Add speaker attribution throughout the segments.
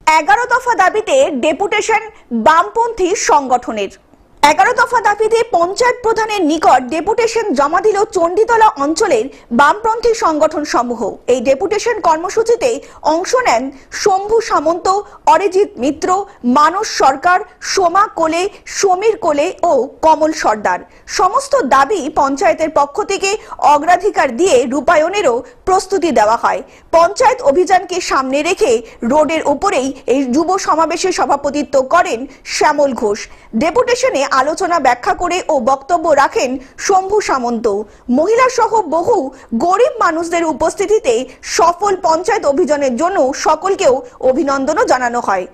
Speaker 1: 11 দফা দাবিতে ডেপুটেশন বামপন্থী সংগঠনের। 11 দফা দাবিতে পঞ্চায়েত প্রধানের নিকট ডেপুটেশন জমা দিল চণ্ডীতলা অঞ্চলের বামপন্থী সংগঠন সমূহ। এই ডেপুটেশন কর্মসূচিতে অংশ নেন শম্ভু সামন্ত, অরিজিৎ মিত্র, মানস সরকার, সোমা কোলে, সমীর কোলে ও কমল সর্দার। সমস্ত দাবি পঞ্চায়েতের পক্ষ থেকে অগ্রাধিকার দিয়ে রূপায়ণেরও প্রস্তুতি দেওয়া হয়। পঞ্চায়েত অভিযানকে সামনে রেখে রোডের উপরেই এই যুব সমাবেশে সভাপতিত্ব করেন শ্যামল ঘোষ। ডেপুটেশনে আলোচনা ব্যাখ্যা করে ও বক্তব্য রাখেন শম্ভু সামন্ত। মহিলা সহ বহু গরিব মানুষদের উপস্থিতিতে সফল পঞ্চায়েত অভিযানের জন্য সকলকেও অভিনন্দনও জানানো হয়।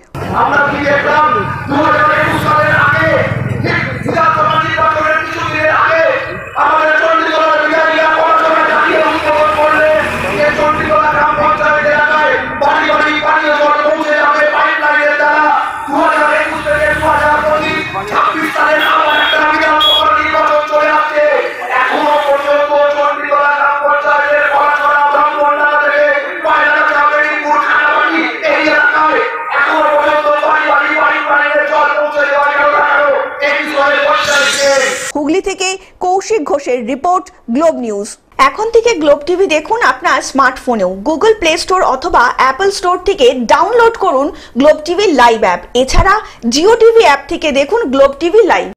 Speaker 1: হুগলি থেকে কৌশিক ঘোষের রিপোর্ট, গ্লোব নিউজ। এখন থেকে গ্লোব টিভি দেখুন আপনার স্মার্টফোনেও। গুগল প্লে স্টোর অথবা অ্যাপল স্টোর থেকে ডাউনলোড করুন গ্লোব টিভি লাইভ অ্যাপ। এছাড়া জিও টিভি অ্যাপ থেকে দেখুন গ্লোব টিভি লাইভ।